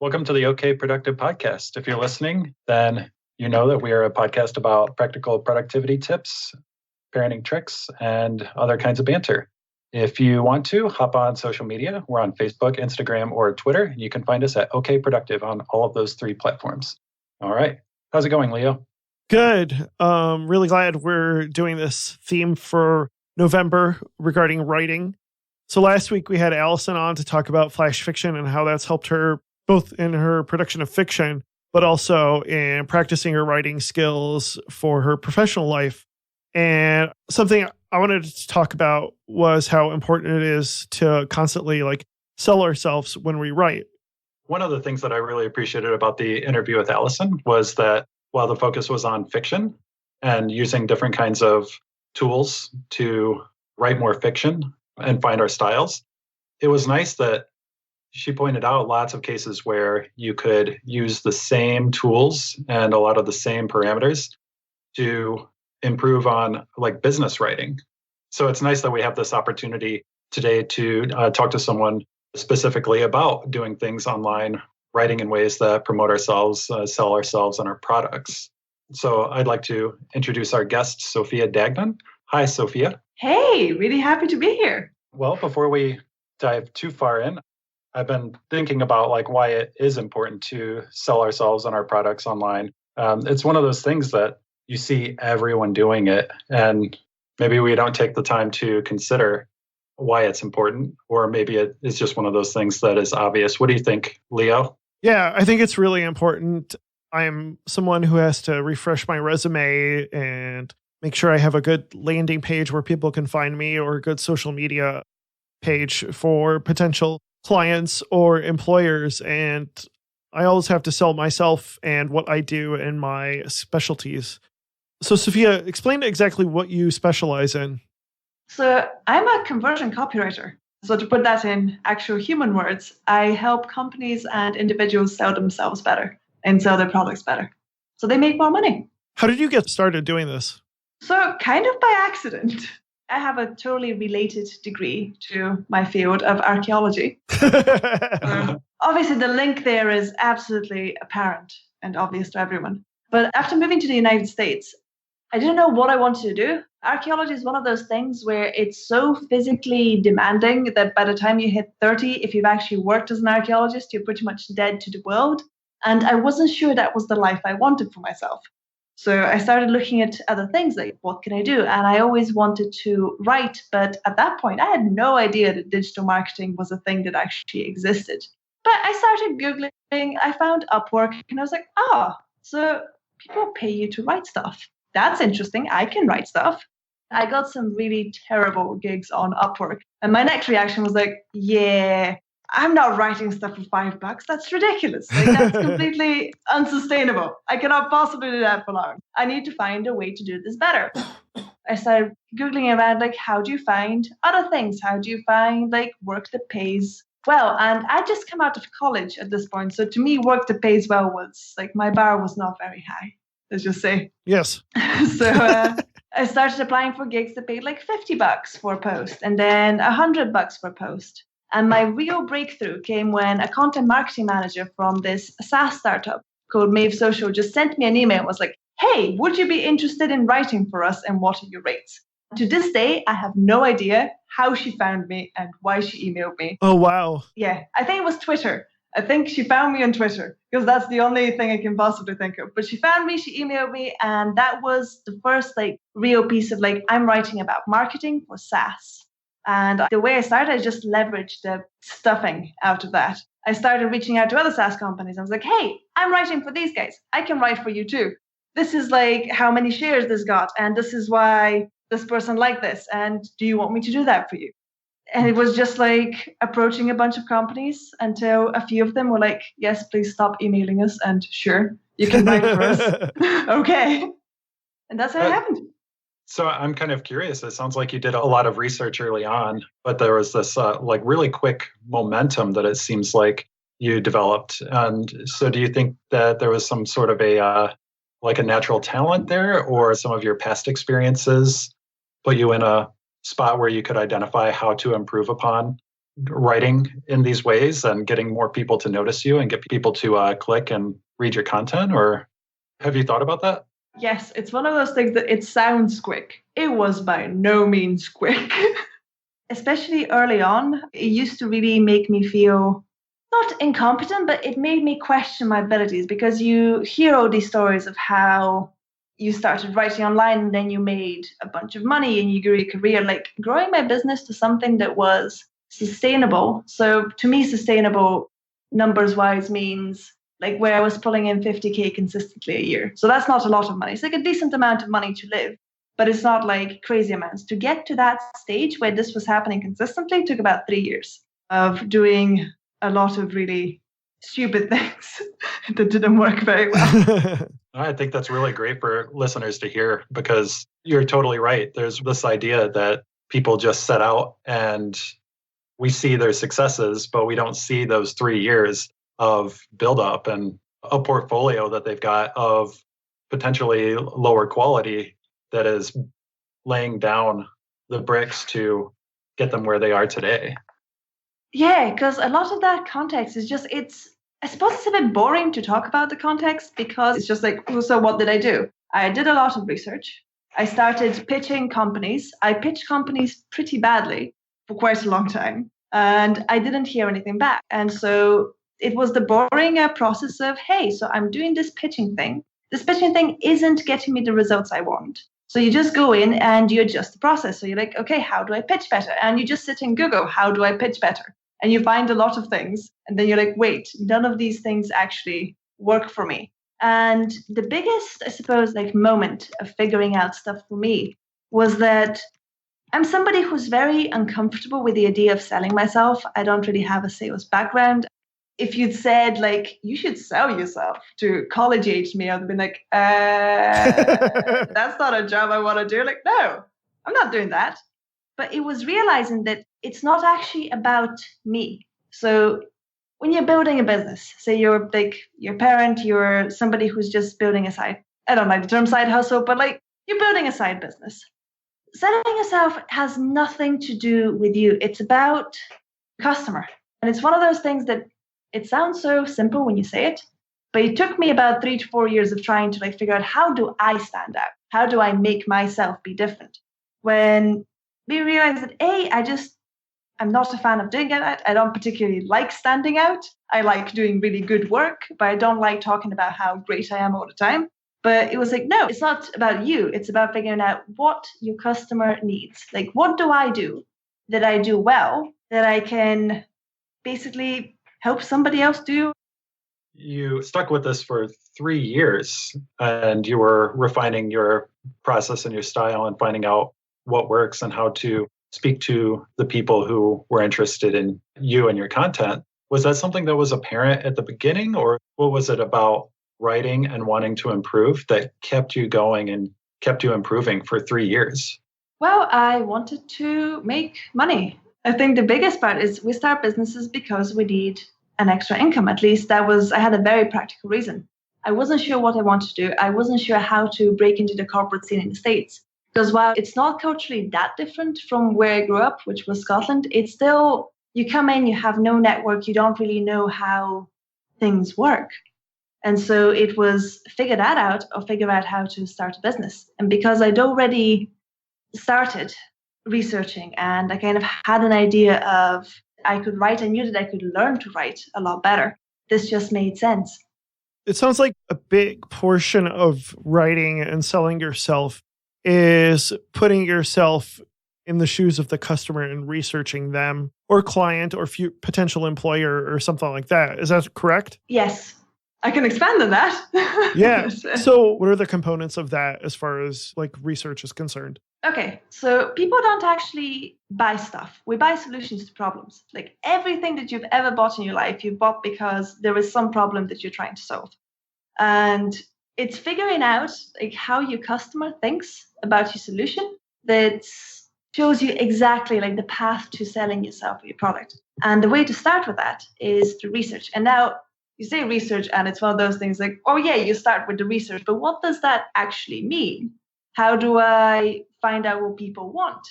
Welcome to the OK Productive Podcast. If you're listening, then you know that we are a podcast about practical productivity tips, parenting tricks, and other kinds of banter. If you want to, hop on social media. We're on Facebook, Instagram, or Twitter. You can find us at OK Productive on all of those three platforms. All right. How's it going, Leo? Good. Really glad we're doing this theme for November regarding writing. So last week we had Allison on to talk about flash fiction and how that's helped her both in her production of fiction, but also in practicing her writing skills for her professional life. And something I wanted to talk about was how important it is to constantly sell ourselves when we write. One of the things that I really appreciated about the interview with Allison was that while the focus was on fiction and using different kinds of tools to write more fiction and find our styles, it was nice that she pointed out lots of cases where you could use the same tools and a lot of the same parameters to improve on business writing. So it's nice that we have this opportunity today to talk to someone specifically about doing things online, writing in ways that promote ourselves, sell ourselves and our products. So I'd like to introduce our guest, Sophia Dagnon. Hi, Sophia. Hey, really happy to be here. Well, before we dive too far in, I've been thinking about why it is important to sell ourselves and our products online. It's one of those things that you see everyone doing it, and maybe we don't take the time to consider why it's important, or maybe it is just one of those things that is obvious. What do you think, Leo? Yeah, I think it's really important. I'm someone who has to refresh my resume and make sure I have a good landing page where people can find me, or a good social media page for potential clients or employers. And I always have to sell myself and what I do and my specialties. So Sophia, explain exactly what you specialize in. So I'm a conversion copywriter. So to put that in actual human words, I help companies and individuals sell themselves better and sell their products better, so they make more money. How did you get started doing this? So kind of by accident. I have a totally related degree to my field of archaeology. Obviously, the link there is absolutely apparent and obvious to everyone. But after moving to the United States, I didn't know what I wanted to do. Archaeology is one of those things where it's so physically demanding that by the time you hit 30, if you've actually worked as an archaeologist, you're pretty much dead to the world. And I wasn't sure that was the life I wanted for myself. So I started looking at other things, like what can I do? And I always wanted to write, but at that point, I had no idea that digital marketing was a thing that actually existed. But I started Googling, I found Upwork, and I was like, so people pay you to write stuff. That's interesting. I can write stuff. I got some really terrible gigs on Upwork. And my next reaction was like, yeah, I'm not writing stuff for $5. That's ridiculous. That's completely unsustainable. I cannot possibly do that for long. I need to find a way to do this better. I started Googling around, how do you find other things? How do you find work that pays well? And I just come out of college at this point. So to me, work that pays well was my bar was not very high, let's just say. Yes. So I started applying for gigs that paid $50 for a post, and then $100 for a post. And my real breakthrough came when a content marketing manager from this SaaS startup called Mave Social just sent me an email and was like, hey, would you be interested in writing for us, and what are your rates? To this day, I have no idea how she found me and why she emailed me. Oh, wow. Yeah, I think it was Twitter. I think she found me on Twitter because that's the only thing I can possibly think of. But she found me, she emailed me, and that was the first real piece of I'm writing about marketing for SaaS. And the way I started, I just leveraged the stuffing out of that. I started reaching out to other SaaS companies. I was like, hey, I'm writing for these guys. I can write for you too. This is how many shares this got. And this is why this person liked this. And do you want me to do that for you? And it was just approaching a bunch of companies until a few of them were like, yes, please stop emailing us. And sure, you can write for us. Okay. And that's how it happened. So I'm kind of curious. It sounds like you did a lot of research early on, but there was this really quick momentum that it seems like you developed. And so do you think that there was some sort of a natural talent there, or some of your past experiences put you in a spot where you could identify how to improve upon writing in these ways and getting more people to notice you and get people to click and read your content? Or have you thought about that? Yes, it's one of those things that it sounds quick. It was by no means quick. Especially early on, it used to really make me feel not incompetent, but it made me question my abilities, because you hear all these stories of how you started writing online and then you made a bunch of money and you grew your career. Like, growing my business to something that was sustainable. So to me, sustainable numbers wise means like where I was pulling in 50K consistently a year. So that's not a lot of money. It's like a decent amount of money to live, but it's not like crazy amounts. To get to that stage where this was happening consistently took about 3 years of doing a lot of really stupid things that didn't work very well. I think that's really great for listeners to hear, because you're totally right. There's this idea that people just set out and we see their successes, but we don't see those 3 years of buildup and a portfolio that they've got of potentially lower quality that is laying down the bricks to get them where they are today. Yeah, because a lot of that context is just, I suppose it's a bit boring to talk about the context, because it's just like, oh, so what did I do? I did a lot of research. I started pitching companies. I pitched companies pretty badly for quite a long time, and I didn't hear anything back. And so it was the boring process of, hey, so I'm doing this pitching thing. This pitching thing isn't getting me the results I want. So you just go in and you adjust the process. So you're like, okay, how do I pitch better? And you just sit and Google, how do I pitch better? And you find a lot of things. And then you're like, wait, none of these things actually work for me. And the biggest, I suppose, like moment of figuring out stuff for me was that I'm somebody who's very uncomfortable with the idea of selling myself. I don't really have a sales background. If you'd said, like, you should sell yourself to college-aged me, I'd have been like, that's not a job I want to do. Like, no, I'm not doing that. But it was realizing that it's not actually about me. So when you're building a business, say you're like your parent, you're somebody who's just building a side, I don't like the term side hustle, but like you're building a side business. Selling yourself has nothing to do with you. It's about customer. And it's one of those things that it sounds so simple when you say it, but it took me about 3 to 4 years of trying to like figure out, how do I stand out? How do I make myself be different? When we realized that I'm not a fan of doing that. I don't particularly like standing out. I like doing really good work, but I don't like talking about how great I am all the time. But it was like, no, it's not about you. It's about figuring out what your customer needs. Like, what do I do that I do well that I can basically help somebody else do? You stuck with this for 3 years and you were refining your process and your style and finding out what works and how to speak to the people who were interested in you and your content. Was that something that was apparent at the beginning, or what was it about writing and wanting to improve that kept you going and kept you improving for 3 years? Well, I wanted to make money. I think the biggest part is we start businesses because we need an extra income. At least I had a very practical reason. I wasn't sure what I wanted to do. I wasn't sure how to break into the corporate scene in the States. Because while it's not culturally that different from where I grew up, which was Scotland, it's still, you come in, you have no network, you don't really know how things work. And so it was figure that out or figure out how to start a business. And because I'd already started researching and I kind of had an idea of I could write, I knew that I could learn to write a lot better. This just made sense. It sounds like a big portion of writing and selling yourself is putting yourself in the shoes of the customer and researching them or client or potential employer or something like that. Is that correct? Yes. I can expand on that. Yeah. So what are the components of that as far as like research is concerned? Okay, so people don't actually buy stuff. We buy solutions to problems. Like everything that you've ever bought in your life, you've bought because there is some problem that you're trying to solve. And it's figuring out like how your customer thinks about your solution that shows you exactly like the path to selling yourself or your product. And the way to start with that is through research. And now you say research and it's one of those things like, oh yeah, you start with the research, but what does that actually mean? How do I find out what people want?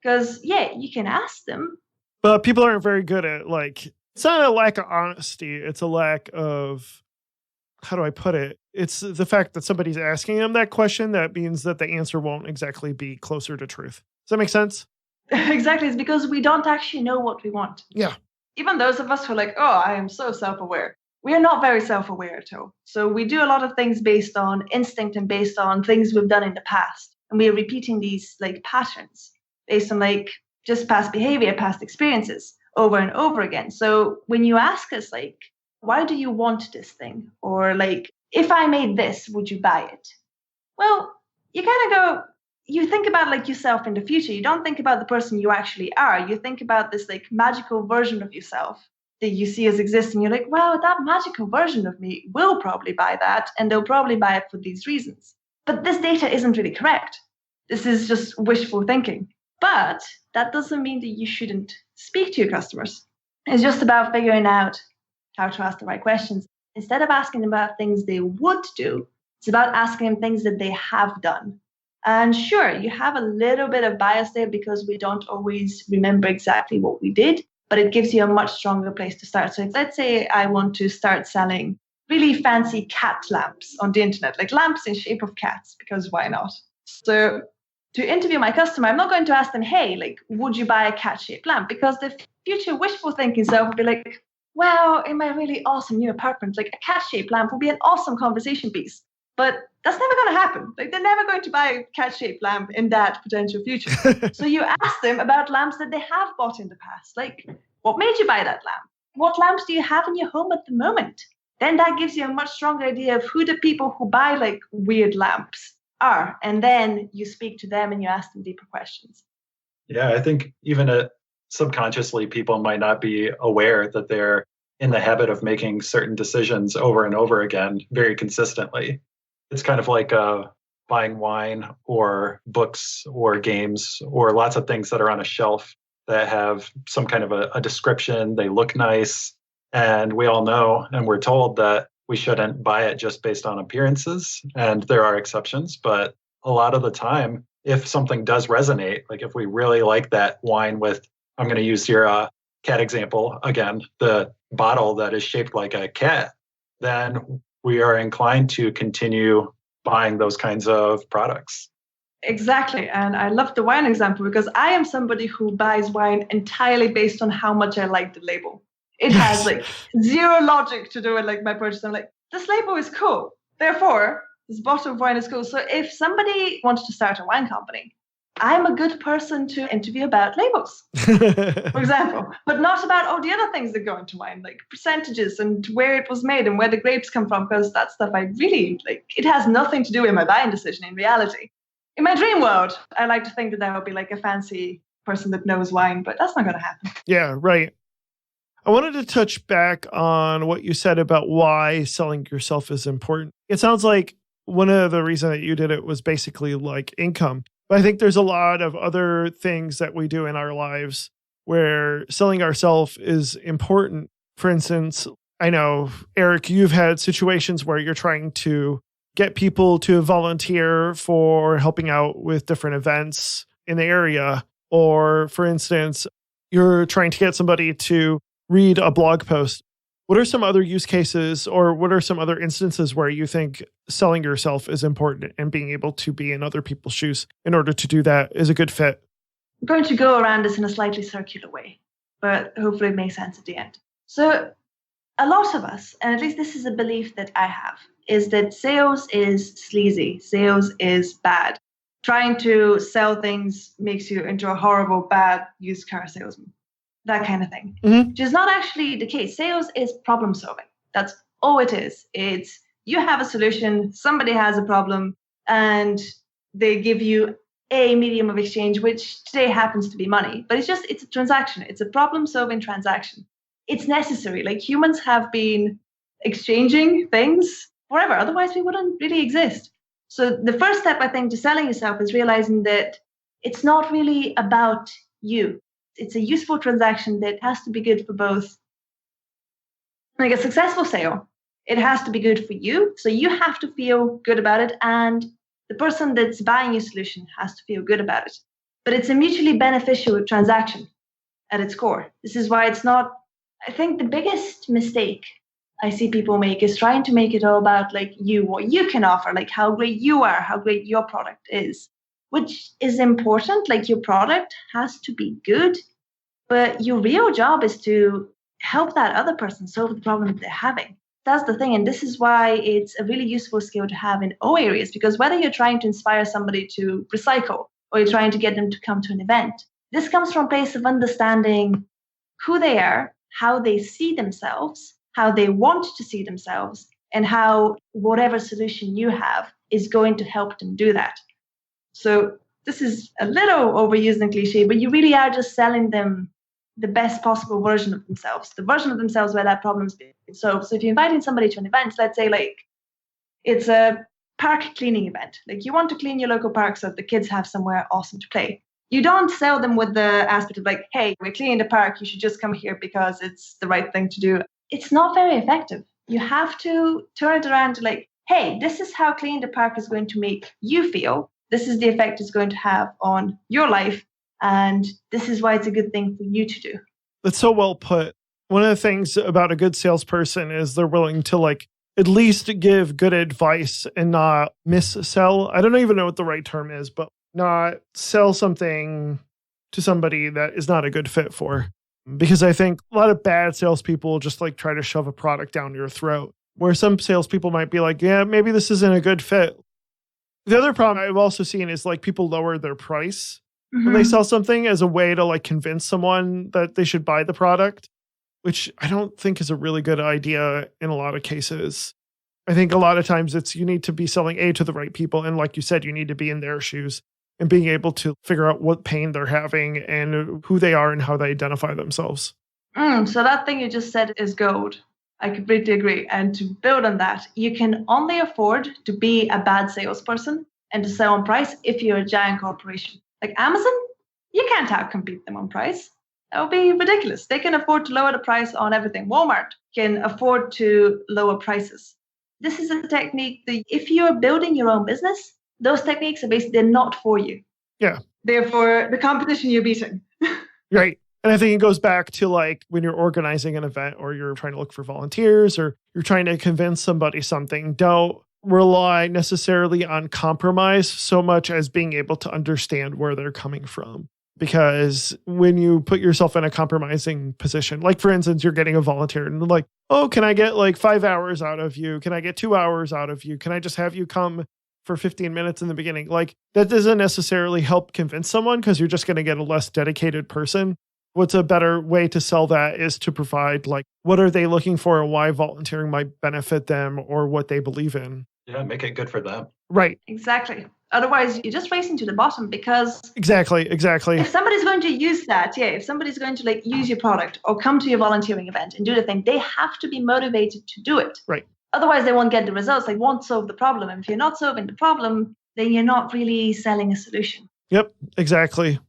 Because, yeah, you can ask them, But people aren't very good at, like, it's not a lack of honesty. It's a lack of, how do I put it? It's the fact that somebody's asking them that question that means that the answer won't exactly be closer to truth. Does that make sense? Exactly. It's because we don't actually know what we want. Yeah. Even those of us who are like, oh, I am so self-aware. We are not very self-aware at all. So we do a lot of things based on instinct and based on things we've done in the past. And we are repeating these like patterns based on like just past behavior, past experiences over and over again. So when you ask us like, why do you want this thing? Or like, if I made this, would you buy it? Well, you kind of go, you think about like yourself in the future. You don't think about the person you actually are. You think about this like magical version of yourself that you see as existing. You're like, well, that magical version of me will probably buy that, and they'll probably buy it for these reasons. But this data isn't really correct. This is just wishful thinking. But that doesn't mean that you shouldn't speak to your customers. It's just about figuring out how to ask the right questions. Instead of asking them about things they would do, it's about asking them things that they have done. And sure, you have a little bit of bias there because we don't always remember exactly what we did, but it gives you a much stronger place to start. So let's say I want to start selling really fancy cat lamps on the internet, like lamps in shape of cats, because why not? So to interview my customer, I'm not going to ask them, hey, like, would you buy a cat-shaped lamp? Because the future wishful thinking self would be like, well, in my really awesome new apartment, like a cat-shaped lamp would be an awesome conversation piece. But that's never going to happen. Like, they're never going to buy a cat-shaped lamp in that potential future. So you ask them about lamps that they have bought in the past. Like, what made you buy that lamp? What lamps do you have in your home at the moment? Then that gives you a much stronger idea of who the people who buy like weird lamps are. And then you speak to them and you ask them deeper questions. Yeah, I think even subconsciously, people might not be aware that they're in the habit of making certain decisions over and over again very consistently. It's kind of like buying wine or books or games or lots of things that are on a shelf that have some kind of a description. They look nice. And we all know and we're told that we shouldn't buy it just based on appearances. And there are exceptions. But a lot of the time, if something does resonate, like if we really like that wine with, I'm going to use your cat example again, the bottle that is shaped like a cat, then we are inclined to continue buying those kinds of products. Exactly. And I love the wine example because I am somebody who buys wine entirely based on how much I like the label. It has like zero logic to do with like my purchase. I'm like, this label is cool. Therefore, this bottle of wine is cool. So if somebody wants to start a wine company, I'm a good person to interview about labels, for example, but not about all the other things that go into wine, like percentages and where it was made and where the grapes come from, because that stuff I really like. It has nothing to do with my buying decision in reality. In my dream world, I like to think that I would be like a fancy person that knows wine, but that's not going to happen. Yeah, right. I wanted to touch back on what you said about why selling yourself is important. It sounds like one of the reasons that you did it was basically like income. But I think there's a lot of other things that we do in our lives where selling ourselves is important. For instance, I know, Eric, you've had situations where you're trying to get people to volunteer for helping out with different events in the area. Or, for instance, you're trying to get somebody to read a blog post. What are some other use cases or what are some other instances where you think selling yourself is important and being able to be in other people's shoes in order to do that is a good fit? I'm going to go around this in a slightly circular way, but hopefully it makes sense at the end. So a lot of us, and at least this is a belief that I have, is that sales is sleazy. Sales is bad. Trying to sell things makes you into a horrible, bad used car salesman. That kind of thing, which is not actually the case. Sales is problem solving. That's all it is. It's you have a solution, somebody has a problem, and they give you a medium of exchange, which today happens to be money. But it's a transaction. It's a problem solving transaction. It's necessary. Like humans have been exchanging things forever. Otherwise, we wouldn't really exist. So the first step, I think, to selling yourself is realizing that it's not really about you. It's a useful transaction that has to be good for both. Like a successful sale, it has to be good for you. So you have to feel good about it. And the person that's buying your solution has to feel good about it. But it's a mutually beneficial transaction. at its core. This is why it's not, I think the biggest mistake I see people make is trying to make it all about like you, what you can offer, like how great you are, how great your product is, which is important. Like your product has to be good, but your real job is to help that other person solve the problem that they're having. That's the thing. And this is why it's a really useful skill to have in all areas, because whether you're trying to inspire somebody to recycle or you're trying to get them to come to an event, this comes from a place of understanding who they are, how they see themselves, how they want to see themselves, and how whatever solution you have is going to help them do that. So this is a little overused and cliche, but you really are just selling them the best possible version of themselves, the version of themselves where that problem's being solved. So if you're inviting somebody to an event, let's say like it's a park cleaning event, like you want to clean your local park so the kids have somewhere awesome to play. You don't sell them with the aspect of like, hey, we're cleaning the park, you should just come here because it's the right thing to do. It's not very effective. You have to turn it around to like, hey, this is how cleaning the park is going to make you feel. This is the effect it's going to have on your life. And this is why it's a good thing for you to do. That's so well put. One of the things about a good salesperson is they're willing to like at least give good advice and not missell. I don't even know what the right term is, but not sell something to somebody that is not a good fit for. Because I think a lot of bad salespeople just like try to shove a product down your throat, where some salespeople might be like, yeah, maybe this isn't a good fit. The other problem I've also seen is like people lower their price when they sell something as a way to like convince someone that they should buy the product, which I don't think is a really good idea in a lot of cases. I think a lot of times it's you need to be selling to the right people. And like you said, you need to be in their shoes and being able to figure out what pain they're having and who they are and how they identify themselves. So that thing you just said is gold. I completely agree. And to build on that, you can only afford to be a bad salesperson and to sell on price if you're a giant corporation. Like Amazon, you can't outcompete them on price. That would be ridiculous. They can afford to lower the price on everything. Walmart can afford to lower prices. This is a technique that if you're building your own business, those techniques are basically they're not for you. Yeah. They're for the competition you're beating. Right. And I think it goes back to like when you're organizing an event or you're trying to look for volunteers or you're trying to convince somebody something, don't rely necessarily on compromise so much as being able to understand where they're coming from. Because when you put yourself in a compromising position, like for instance, you're getting a volunteer and like, oh, can I get like 5 hours out of you? Can I get 2 hours out of you? Can I just have you come for 15 minutes in the beginning? Like that doesn't necessarily help convince someone because you're just going to get a less dedicated person. What's a better way to sell that is to provide like, what are they looking for and why volunteering might benefit them or what they believe in. Yeah, make it good for them. Right. Exactly. Otherwise, you're just racing to the bottom because... Exactly. If somebody's going to use that, if somebody's going to like use your product or come to your volunteering event and do the thing, they have to be motivated to do it. Right. Otherwise, they won't get the results. They won't solve the problem. And if you're not solving the problem, then you're not really selling a solution. Yep, exactly.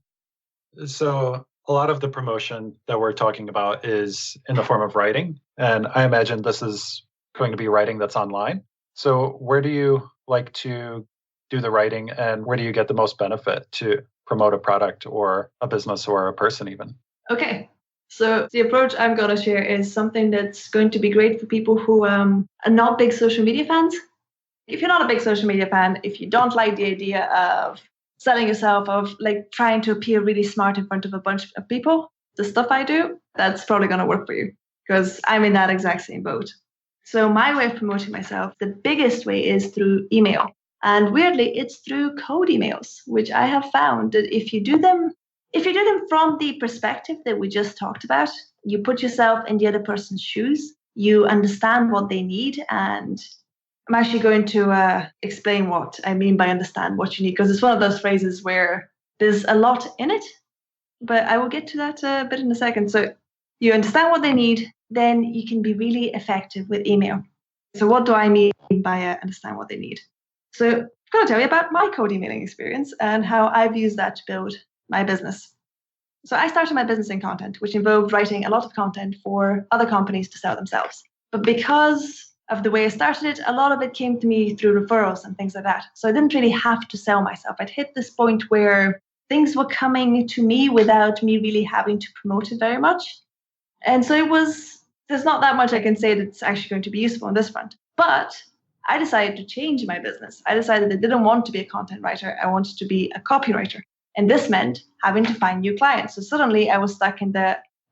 So a lot of the promotion that we're talking about is in the form of writing. And I imagine this is going to be writing that's online. So where do you like to do the writing and where do you get the most benefit to promote a product or a business or a person even? Okay. So the approach I'm going to share is something that's going to be great for people who are not big social media fans. If you're not a big social media fan, if you don't like the idea of selling yourself, of like trying to appear really smart in front of a bunch of people, the stuff I do, that's probably going to work for you because I'm in that exact same boat. So my way of promoting myself, the biggest way is through email. And weirdly, it's through code emails, which I have found that if you do them from the perspective that we just talked about, you put yourself in the other person's shoes, you understand what they need. And I'm actually going to explain what I mean by understand what you need, because it's one of those phrases where there's a lot in it, but I will get to that a bit in a second. So you understand what they need, then you can be really effective with email. So what do I mean by understand what they need? So I'm going to tell you about my code emailing experience and how I've used that to build my business. So I started my business in content, which involved writing a lot of content for other companies to sell themselves. But because of the way I started it, a lot of it came to me through referrals and things like that. So I didn't really have to sell myself. I'd hit this point where things were coming to me without me really having to promote it very much. And so there's not that much I can say that's actually going to be useful on this front. But I decided to change my business. I decided I didn't want to be a content writer. I wanted to be a copywriter. And this meant having to find new clients. So suddenly I was stuck in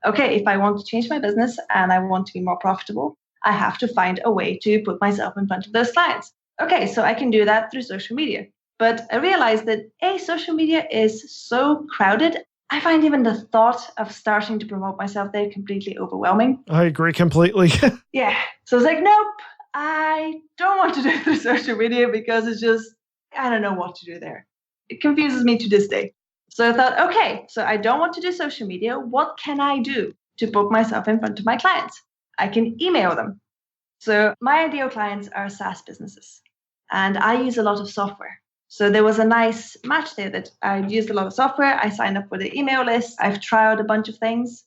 okay, if I want to change my business and I want to be more profitable, I have to find a way to put myself in front of those clients. Okay, so I can do that through social media. But I realized that, social media is so crowded. I find even the thought of starting to promote myself there completely overwhelming. I agree completely. Yeah. So I was like, nope, I don't want to do it through social media because it's just, I don't know what to do there. It confuses me to this day. So I thought, okay, so I don't want to do social media. What can I do to put myself in front of my clients? I can email them. So my ideal clients are SaaS businesses, and I use a lot of software. So there was a nice match there that I used a lot of software. I signed up for the email list. I've tried a bunch of things.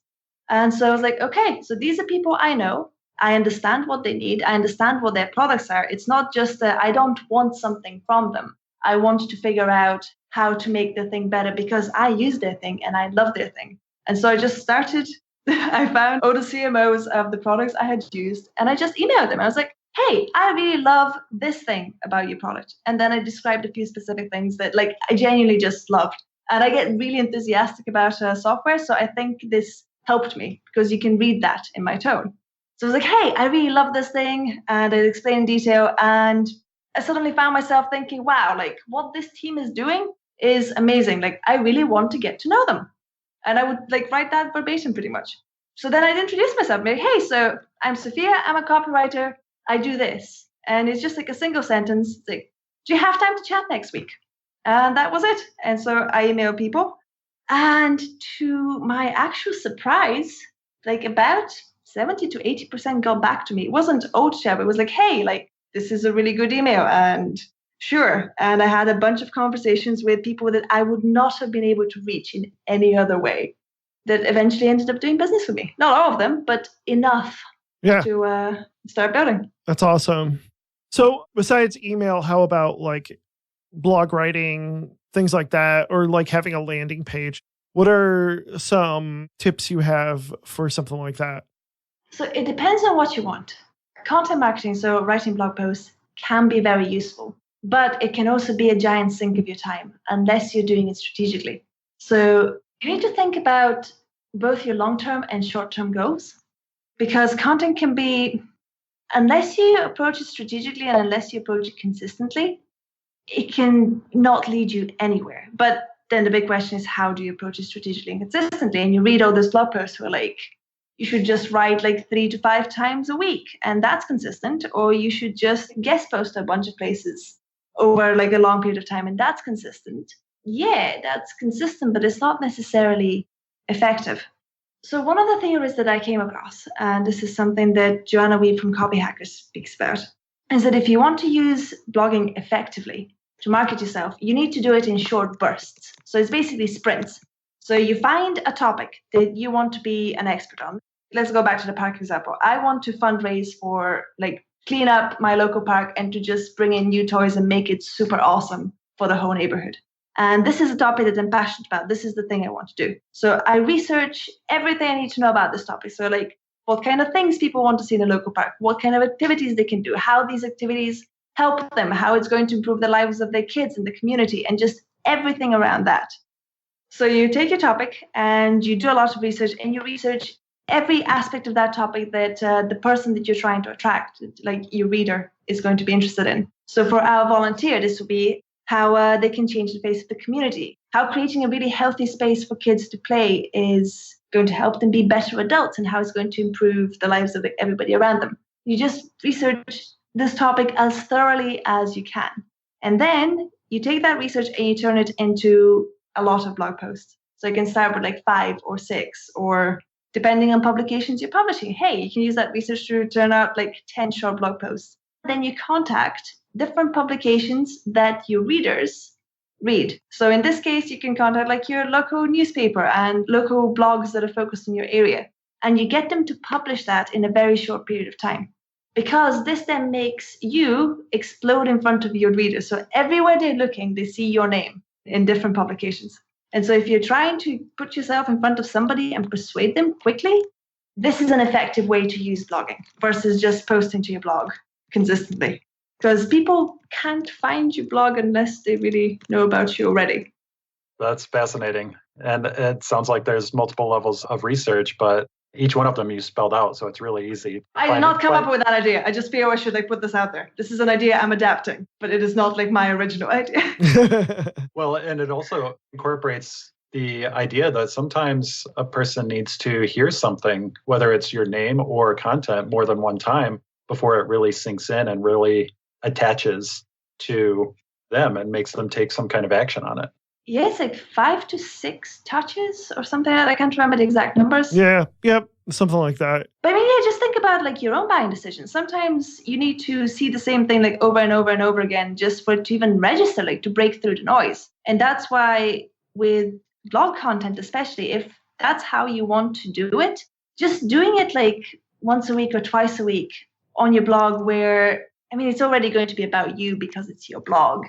And so I was like, okay, so these are people I know. I understand what they need. I understand what their products are. It's not just that I don't want something from them. I want to figure out how to make their thing better because I use their thing and I love their thing. And so I just started. I found all the CMOs of the products I had used and I just emailed them. I was like, hey, I really love this thing about your product. And then I described a few specific things that I genuinely just loved. And I get really enthusiastic about software. So I think this helped me because you can read that in my tone. So I was like, hey, I really love this thing. And I explained in detail. And I suddenly found myself thinking, wow, what this team is doing is amazing. I really want to get to know them. And I would write that verbatim pretty much. So then I'd introduce myself. Like, hey, so I'm Sophia. I'm a copywriter. I do this. And it's just a single sentence. It's like, do you have time to chat next week? And that was it. And so I emailed people. And to my actual surprise, about 70 to 80% got back to me. It wasn't old chat, but it was hey, this is a really good email. And sure. And I had a bunch of conversations with people that I would not have been able to reach in any other way that eventually ended up doing business with me. Not all of them, but enough to start building. That's awesome. So besides email, how about blog writing, things like that, or having a landing page? What are some tips you have for something like that? So it depends on what you want. Content marketing, so writing blog posts, can be very useful, but it can also be a giant sink of your time unless you're doing it strategically. So you need to think about both your long-term and short-term goals, because content can be, unless you approach it strategically and unless you approach it consistently, it can not lead you anywhere. But then the big question is, how do you approach it strategically and consistently? And you read all those blog posts who are you should just write 3 to 5 times a week, and that's consistent, or you should just guest post a bunch of places over a long period of time, and that's consistent. Yeah, that's consistent, but it's not necessarily effective. So one of the theories that I came across, and this is something that Joanna Weeb from Copy Hackers speaks about, is that if you want to use blogging effectively to market yourself, you need to do it in short bursts. So it's basically sprints. So you find a topic that you want to be an expert on. Let's go back to the park example. I want to fundraise for clean up my local park and to just bring in new toys and make it super awesome for the whole neighborhood. And this is a topic that I'm passionate about. This is the thing I want to do. So I research everything I need to know about this topic. So what kind of things people want to see in the local park, what kind of activities they can do, how these activities help them, how it's going to improve the lives of their kids and the community, and just everything around that. So you take your topic and you do a lot of research, and you research every aspect of that topic that the person that you're trying to attract, your reader, is going to be interested in. So for our volunteer, this will be how they can change the face of the community, how creating a really healthy space for kids to play is going to help them be better adults, and how it's going to improve the lives of everybody around them. You just research this topic as thoroughly as you can. And then you take that research and you turn it into a lot of blog posts. So you can start with 5 or 6, or depending on publications you're publishing, hey, you can use that research to turn out 10 short blog posts. Then you contact different publications that your readers read. So in this case, you can contact your local newspaper and local blogs that are focused in your area. And you get them to publish that in a very short period of time. Because this then makes you explode in front of your readers. So everywhere they're looking, they see your name in different publications. And so if you're trying to put yourself in front of somebody and persuade them quickly, this is an effective way to use blogging versus just posting to your blog consistently. Because people can't find your blog unless they really know about you already. That's fascinating. And it sounds like there's multiple levels of research, but each one of them you spelled out, so it's really easy. I did not come up with that idea. I just feel I should put this out there. This is an idea I'm adapting, but it is not my original idea. Well, and it also incorporates the idea that sometimes a person needs to hear something, whether it's your name or content, more than one time before it really sinks in and really attaches to them and makes them take some kind of action on it. Yes, 5 to 6 touches or something like that. I can't remember the exact numbers. Yeah, yep, something like that. But I mean, just think about your own buying decisions. Sometimes you need to see the same thing over and over and over again just for it to even register, to break through the noise. And that's why with blog content, especially, if that's how you want to do it, just doing it once a week or twice a week on your blog where, it's already going to be about you because it's your blog.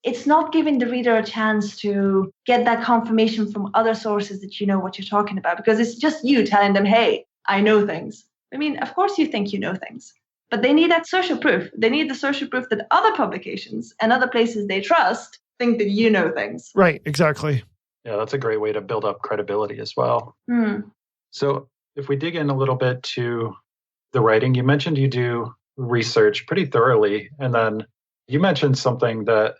It's not giving the reader a chance to get that confirmation from other sources that you know what you're talking about, because it's just you telling them, hey, I know things. Of course you think you know things, but they need that social proof. They need the social proof that other publications and other places they trust think that you know things. Right, exactly. Yeah, that's a great way to build up credibility as well. Mm. So if we dig in a little bit to the writing, you mentioned you do research pretty thoroughly. And then you mentioned something that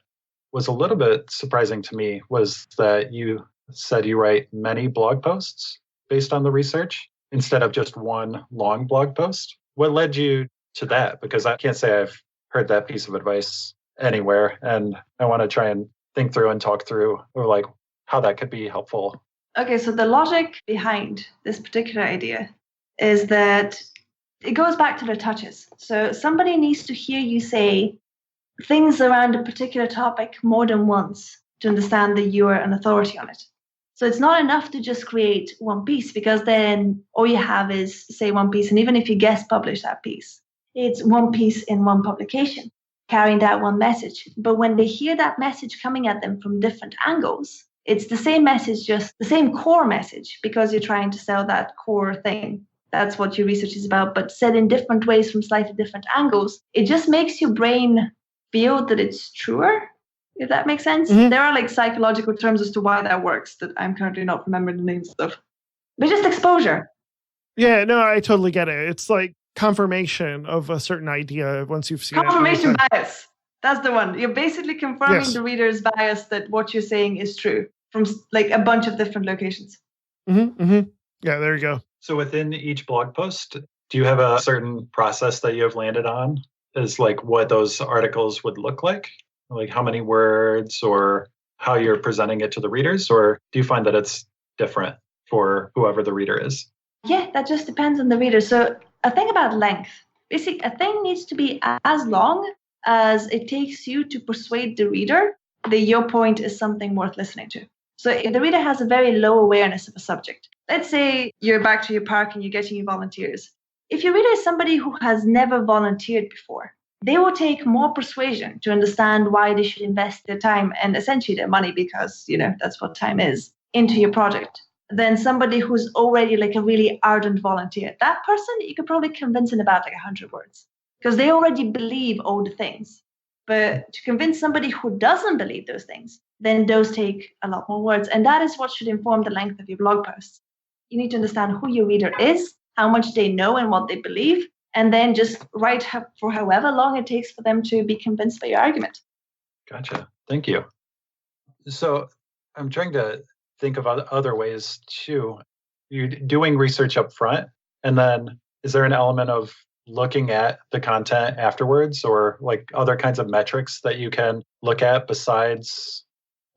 was a little bit surprising to me, was that you said you write many blog posts based on the research instead of just one long blog post. What led you to that? Because I can't say I've heard that piece of advice anywhere. And I want to try and think through and talk through how that could be helpful. Okay, so the logic behind this particular idea is that it goes back to the touches. So somebody needs to hear you say things around a particular topic more than once to understand that you are an authority on it. So it's not enough to just create one piece, because then all you have is, say, one piece. And even if you guest publish that piece, it's one piece in one publication, carrying that one message. But when they hear that message coming at them from different angles, it's the same message, just the same core message, because you're trying to sell that core thing. That's what your research is about, but said in different ways from slightly different angles. It just makes your brain feel that it's truer, if that makes sense. Mm-hmm. There are psychological terms as to why that works that I'm currently not remembering the names of. But just exposure. Yeah, no, I totally get it. It's confirmation of a certain idea once you've seen confirmation bias. That's the one. You're basically confirming the reader's bias that what you're saying is true from a bunch of different locations. Mm-hmm, mm-hmm. Yeah, there you go. So within each blog post, do you have a certain process that you have landed on? Is what those articles would look like how many words or how you're presenting it to the readers? Or do you find that it's different for whoever the reader is? Yeah, that just depends on the reader. So a thing about length, basically a thing needs to be as long as it takes you to persuade the reader that your point is something worth listening to. So if the reader has a very low awareness of a subject, let's say you're back to your park and you're getting your volunteers. If your reader is somebody who has never volunteered before, they will take more persuasion to understand why they should invest their time and essentially their money, because, that's what time is, into your project, than somebody who's already a really ardent volunteer. That person, you could probably convince in about 100 words, because they already believe all the things. But to convince somebody who doesn't believe those things, then those take a lot more words. And that is what should inform the length of your blog posts. You need to understand who your reader is, how much they know and what they believe, and then just write for however long it takes for them to be convinced by your argument. Gotcha. Thank you. So I'm trying to think of other ways too. You're doing research up front, and then is there an element of looking at the content afterwards, or other kinds of metrics that you can look at besides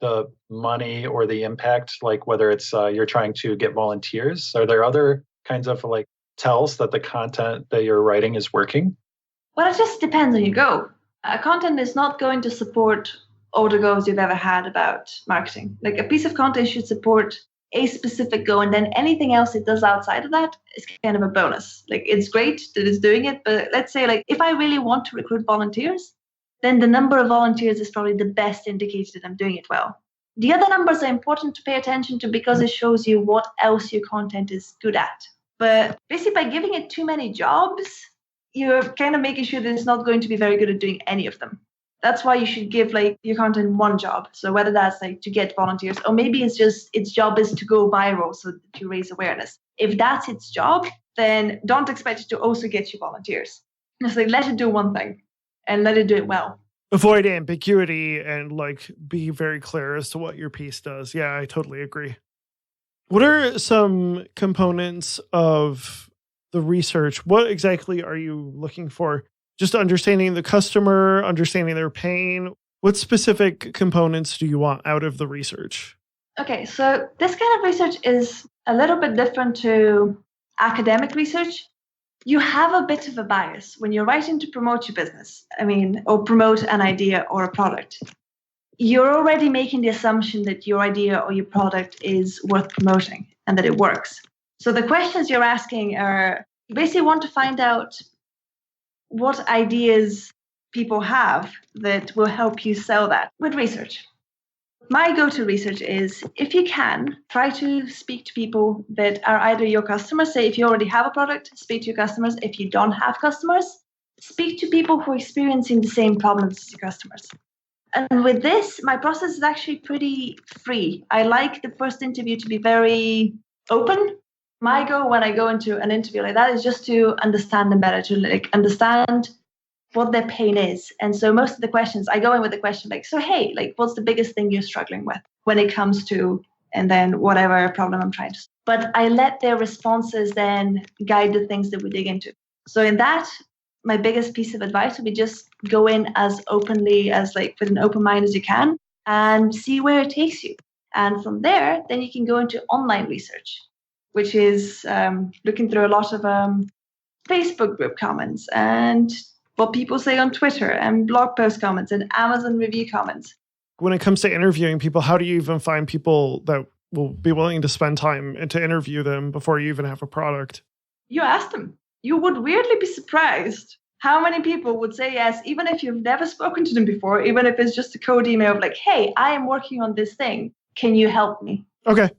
the money or the impact, whether it's you're trying to get volunteers? Are there other kinds of tells that the content that you're writing is working? Well, it just depends on your goal. Content is not going to support all the goals you've ever had about marketing. A piece of content should support a specific goal, and then anything else it does outside of that is kind of a bonus. It's great that it's doing it, but let's say if I really want to recruit volunteers, then the number of volunteers is probably the best indicator that I'm doing it well. The other numbers are important to pay attention to because it shows you what else your content is good at. But basically, by giving it too many jobs, you're kind of making sure that it's not going to be very good at doing any of them. That's why you should give like your content one job. So whether that's like to get volunteers, or maybe it's just its job is to go viral so that you raise awareness. If that's its job, then don't expect it to also get you volunteers. Just like let it do one thing and let it do it well. Avoid ambiguity and like be very clear as to what your piece does. Yeah, I totally agree. What are some components of the research? What exactly are you looking for? Just understanding the customer, understanding their pain. What specific components do you want out of the research? Okay, so this kind of research is a little bit different to academic research. You have a bit of a bias when you're writing to promote your business, or promote an idea or a product. You're already making the assumption that your idea or your product is worth promoting and that it works. So the questions you're asking are, you basically want to find out what ideas people have that will help you sell that with research. My go-to research is, if you can, try to speak to people that are either your customers. Say if you already have a product, speak to your customers. If you don't have customers, speak to people who are experiencing the same problems as your customers. And with this, my process is actually pretty free. I like the first interview to be very open. My goal when I go into an interview like that is just to understand them better, to like understand what their pain is. And so most of the questions, I go in with a question like, so hey, like what's the biggest thing you're struggling with when it comes to, and then whatever problem I'm trying to solve. But I let their responses then guide the things that we dig into. So in that, my biggest piece of advice would be just go in as openly as like with an open mind as you can and see where it takes you. And from there, then you can go into online research, which is looking through a lot of Facebook group comments and what people say on Twitter and blog post comments and Amazon review comments. When it comes to interviewing people, how do you even find people that will be willing to spend time and to interview them before you even have a product? You ask them. You would weirdly be surprised how many people would say yes, even if you've never spoken to them before, even if it's just a code email of like, hey, I am working on this thing. Can you help me? Okay.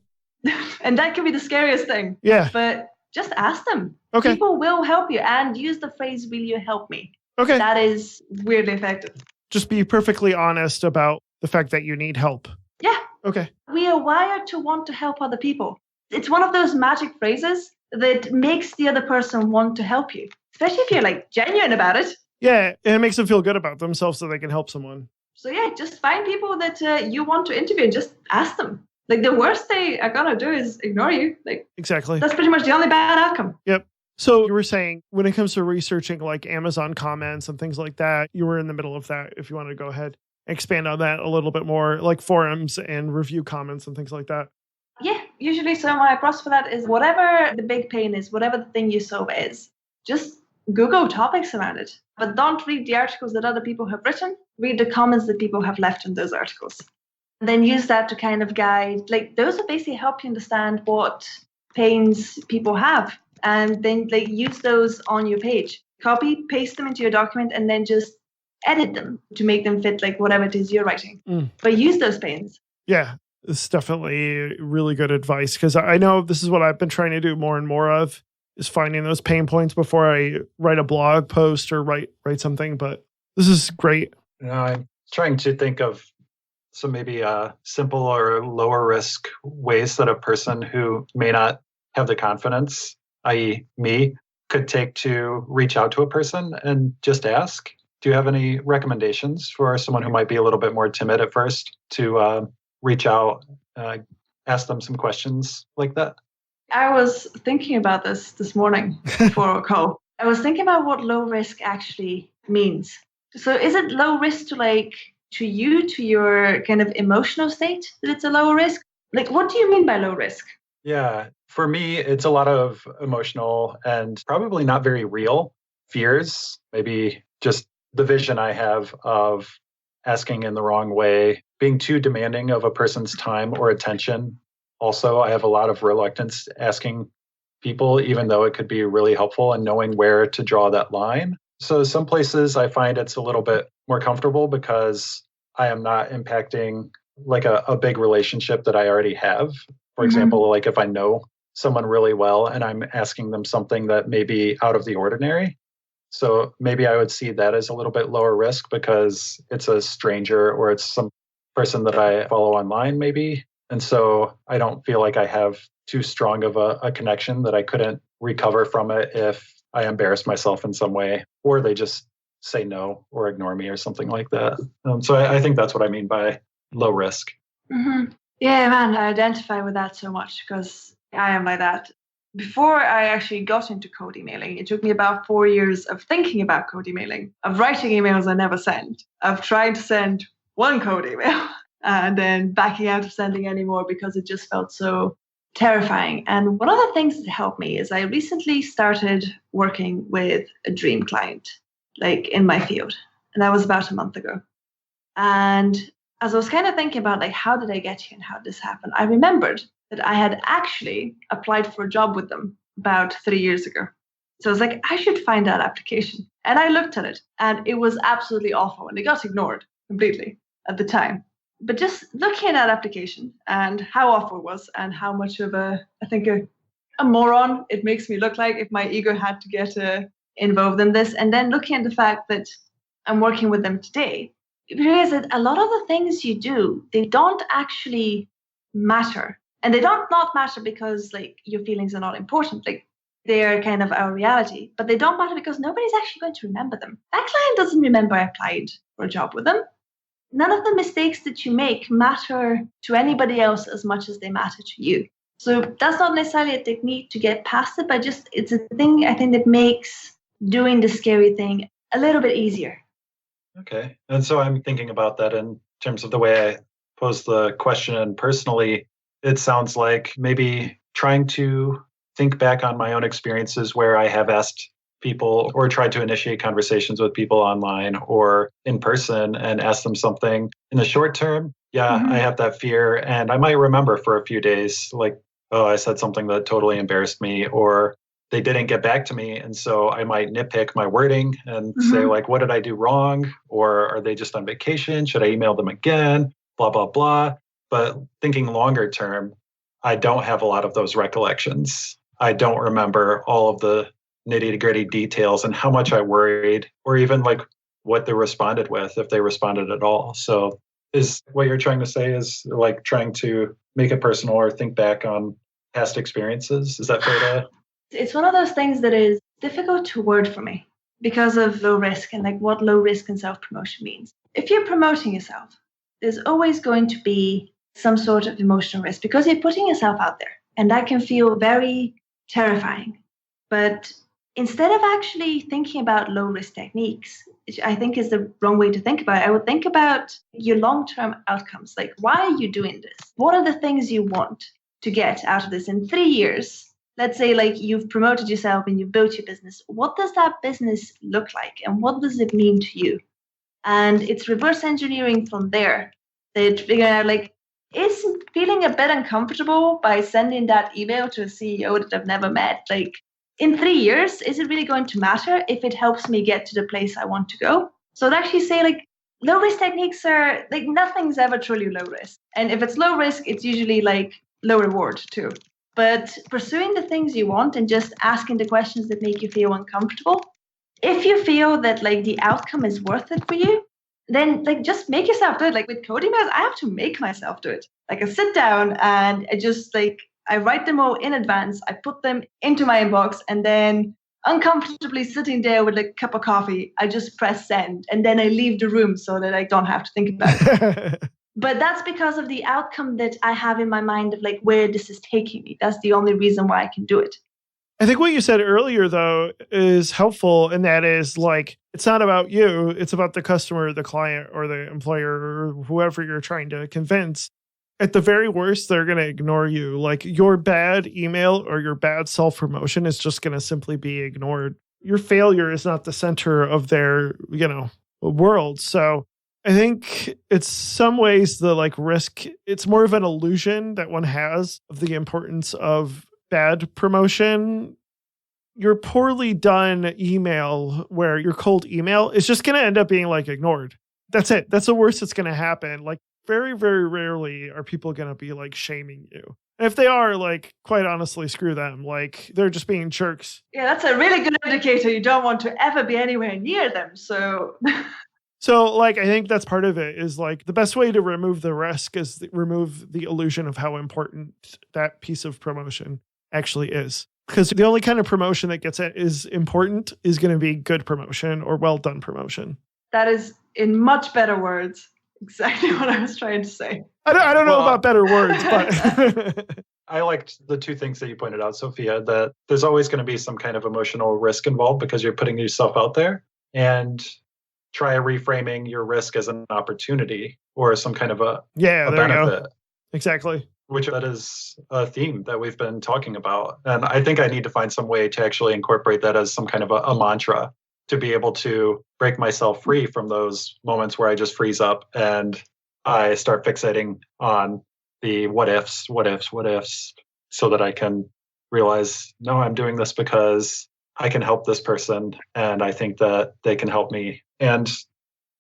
And that can be the scariest thing. Yeah. But just ask them. Okay. People will help you, and use the phrase, will you help me? Okay. That is weirdly effective. Just be perfectly honest about the fact that you need help. Yeah. Okay. We are wired to want to help other people. It's one of those magic phrases that makes the other person want to help you, especially if you're like genuine about it. Yeah, and it makes them feel good about themselves so they can help someone. So yeah, just find people that you want to interview and just ask them. Like the worst they are going to do is ignore you. Like exactly. That's pretty much the only bad outcome. Yep. So you were saying when it comes to researching like Amazon comments and things like that, you were in the middle of that. If you want to go ahead, expand on that a little bit more, like forums and review comments and things like that. Yeah, usually so my process for that is whatever the big pain is, whatever the thing you solve is, just Google topics around it. But don't read the articles that other people have written. Read the comments that people have left in those articles. And then use that to kind of guide, like those will basically help you understand what pains people have. And then like use those on your page. Copy, paste them into your document, and then just edit them to make them fit like whatever it is you're writing. But use those pains. Yeah, it's definitely really good advice, because I know this is what I've been trying to do more and more of, is finding those pain points before I write a blog post or write something. But this is great. I'm trying to think of some maybe simple or lower risk ways that a person who may not have the confidence, i.e. me, could take to reach out to a person and just ask. Do you have any recommendations for someone who might be a little bit more timid at first to reach out, ask them some questions like that? I was thinking about this morning before a call. I was thinking about what low risk actually means. So is it low risk to your kind of emotional state that it's a low risk? Like, what do you mean by low risk? Yeah, for me, it's a lot of emotional and probably not very real fears, maybe just the vision I have of asking in the wrong way, being too demanding of a person's time or attention. Also, I have a lot of reluctance asking people, even though it could be really helpful, and knowing where to draw that line. So some places I find it's a little bit more comfortable because I am not impacting like a big relationship that I already have. For example, like if I know someone really well and I'm asking them something that may be out of the ordinary. So maybe I would see that as a little bit lower risk because it's a stranger or it's some person that I follow online, maybe. And so I don't feel like I have too strong of a connection that I couldn't recover from it if I embarrass myself in some way, or they just say no or ignore me or something like that. So I think that's what I mean by low risk. Yeah, man, I identify with that so much because I am like that. Before I actually got into code emailing, it took me about 4 years of thinking about code emailing, of writing emails I never sent, of trying to send one code email and then backing out of sending any more because it just felt so terrifying. And one of the things that helped me is I recently started working with a dream client, like in my field. And that was about a month ago. And as I was kind of thinking about like, how did I get here and how did this happen? I remembered that I had actually applied for a job with them about 3 years ago. So I was like, I should find that application. And I looked at it and it was absolutely awful and it got ignored completely at the time. But just looking at that application and how awful it was and how much of a moron it makes me look like if my ego had to get involved in this. And then looking at the fact that I'm working with them today, you realize that a lot of the things you do, they don't actually matter. And they don't not matter because like your feelings are not important. Like they're kind of our reality, but they don't matter because nobody's actually going to remember them. That client doesn't remember I applied for a job with them. None of the mistakes that you make matter to anybody else as much as they matter to you. So that's not necessarily a technique to get past it, but just it's a thing I think that makes doing the scary thing a little bit easier. Okay. And so I'm thinking about that in terms of the way I pose the question. And personally, it sounds like maybe trying to think back on my own experiences where I have asked people or tried to initiate conversations with people online or in person and ask them something in the short term. Yeah, I have that fear and I might remember for a few days, like, oh, I said something that totally embarrassed me or they didn't get back to me. And so I might nitpick my wording and say like, what did I do wrong? Or are they just on vacation? Should I email them again? Blah, blah, blah. But thinking longer term, I don't have a lot of those recollections. I don't remember all of the nitty gritty details and how much I worried or even like what they responded with, if they responded at all. So is what you're trying to say is like trying to make it personal or think back on past experiences? Is that fair to? It's one of those things that is difficult to word for me because of low risk and like what low risk and self-promotion means. If you're promoting yourself, there's always going to be some sort of emotional risk because you're putting yourself out there and that can feel very terrifying. But instead of actually thinking about low risk techniques, which I think is the wrong way to think about it, I would think about your long-term outcomes. Like, why are you doing this? What are the things you want to get out of this in 3 years? Let's say like you've promoted yourself and you've built your business. What does that business look like? And what does it mean to you? And it's reverse engineering from there. They're figuring out like, is feeling a bit uncomfortable by sending that email to a CEO that I've never met? Like in 3 years, is it really going to matter if it helps me get to the place I want to go? So I'd actually say like low risk techniques are like nothing's ever truly low risk. And if it's low risk, it's usually like low reward too. But pursuing the things you want and just asking the questions that make you feel uncomfortable, if you feel that like the outcome is worth it for you, then like just make yourself do it. Like with code emails, I have to make myself do it. Like I sit down and I just like, I write them all in advance. I put them into my inbox and then uncomfortably sitting there with a cup of coffee, I just press send and then I leave the room so that I don't have to think about it. But that's because of the outcome that I have in my mind of like where this is taking me. That's the only reason why I can do it. I think what you said earlier, though, is helpful. And that is like, it's not about you. It's about the customer, the client, or the employer, or whoever you're trying to convince. At the very worst, they're going to ignore you. Like your bad email or your bad self-promotion is just going to simply be ignored. Your failure is not the center of their, world. So I think it's some ways the like risk, it's more of an illusion that one has of the importance of bad promotion. Your poorly done email where your cold email is just going to end up being like ignored. That's it. That's the worst that's going to happen. Like very, very rarely are people going to be like shaming you. And if they are, like, quite honestly, screw them. Like, they're just being jerks. Yeah, that's a really good indicator. You don't want to ever be anywhere near them. So So, like, I think that's part of it is like the best way to remove the risk is remove the illusion of how important that piece of promotion actually is. Because the only kind of promotion that gets it is important is going to be good promotion or well done promotion. that is, in much better words, exactly what I was trying to say. I don't know about better words, but I liked the two things that you pointed out, Sophia, that there's always going to be some kind of emotional risk involved because you're putting yourself out there, and try reframing your risk as an opportunity or some kind of a yeah, there you benefit. go. Exactly. Which that is a theme that we've been talking about. And I think I need to find some way to actually incorporate that as some kind of a mantra to be able to break myself free from those moments where I just freeze up and I start fixating on the what ifs, so that I can realize, no, I'm doing this because I can help this person and I think that they can help me. And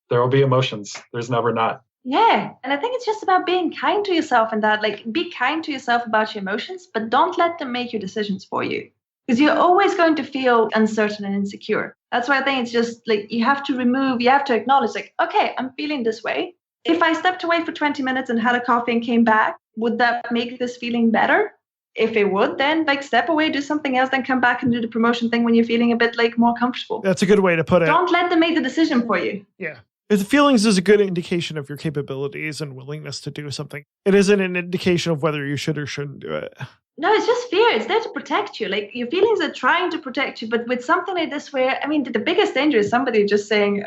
there will be emotions. There's never not. Yeah, and I think it's just about being kind to yourself and that, like, be kind to yourself about your emotions, but don't let them make your decisions for you. Because you're always going to feel uncertain and insecure. That's why I think it's just like you have to acknowledge, like, okay, I'm feeling this way. If I stepped away for 20 minutes and had a coffee and came back, would that make this feeling better? If it would, then like step away, do something else, then come back and do the promotion thing when you're feeling a bit like more comfortable. That's a good way to put it. Don't let them make the decision for you. Yeah. The feelings is a good indication of your capabilities and willingness to do something. It isn't an indication of whether you should or shouldn't do it. No, it's just fear. It's there to protect you. Like, your feelings are trying to protect you. But with something like this where, I mean, the biggest danger is somebody just saying,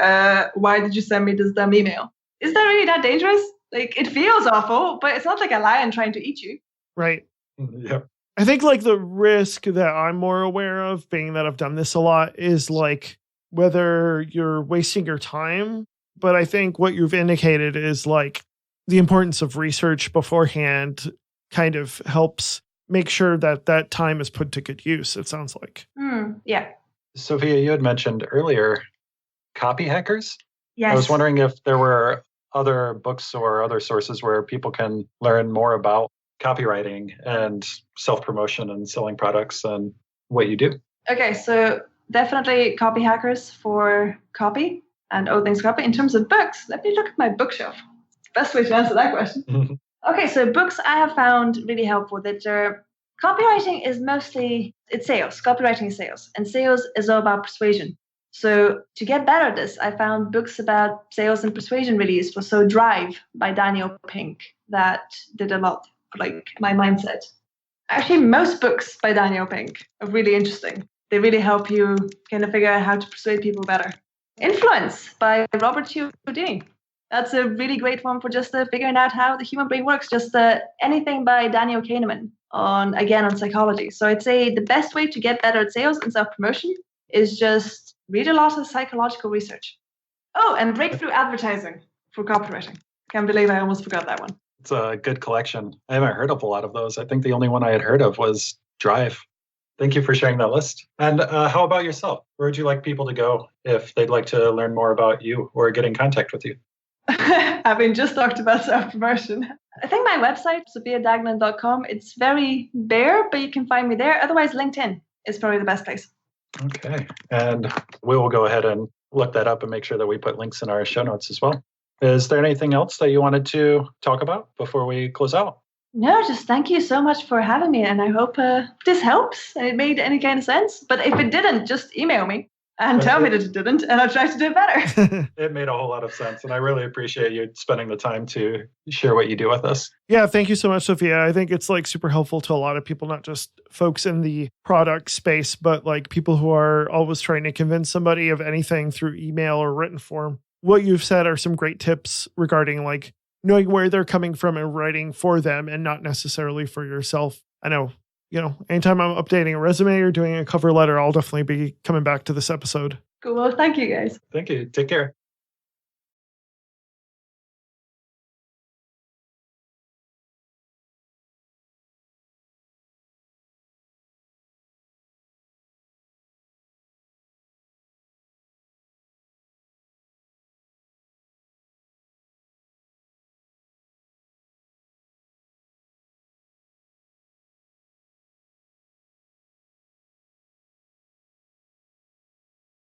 why did you send me this dumb email? Is that really that dangerous? Like, it feels awful, but it's not like a lion trying to eat you. Right. Yeah. I think like the risk that I'm more aware of, being that I've done this a lot, is like whether you're wasting your time. But I think what you've indicated is like the importance of research beforehand kind of helps make sure that that time is put to good use, it sounds like. Yeah. Sophia, you had mentioned earlier copy hackers. Yes. I was wondering if there were other books or other sources where people can learn more about copywriting and self-promotion and selling products and what you do. Okay, so definitely copy hackers for copy and all things copy. In terms of books, let me look at my bookshelf. Best way to answer that question. Okay, so books I have found really helpful that copywriting is mostly, it's sales. Copywriting is sales. And sales is all about persuasion. So to get better at this, I found books about sales and persuasion really useful. So Drive by Daniel Pink, that did a lot for like my mindset. Actually, most books by Daniel Pink are really interesting. They really help you kind of figure out how to persuade people better. Influence by Robert Cialdini. That's a really great one for just figuring out how the human brain works. Just anything by Daniel Kahneman on psychology. So I'd say the best way to get better at sales and self-promotion is just read a lot of psychological research. Oh, and breakthrough advertising for copywriting. Can't believe I almost forgot that one. It's a good collection. I haven't heard of a lot of those. I think the only one I had heard of was Drive. Thank you for sharing that list. And how about yourself? Where would you like people to go if they'd like to learn more about you or get in contact with you? Having just talked about self-promotion, I think my website, sophiadagnon.com, it's very bare, but you can find me there. Otherwise, LinkedIn is probably the best place. Okay. And we will go ahead and look that up and make sure that we put links in our show notes as well. Is there anything else that you wanted to talk about before we close out? No, just thank you so much for having me. And I hope this helps and it made any kind of sense. But if it didn't, just email me and tell me that it didn't, and I'll try to do it better. It made a whole lot of sense. And I really appreciate you spending the time to share what you do with us. Yeah, thank you so much, Sophia. I think it's like super helpful to a lot of people, not just folks in the product space, but like people who are always trying to convince somebody of anything through email or written form. What you've said are some great tips regarding like knowing where they're coming from and writing for them and not necessarily for yourself. I know, anytime I'm updating a resume or doing a cover letter, I'll definitely be coming back to this episode. Cool. Well, thank you guys. Thank you. Take care.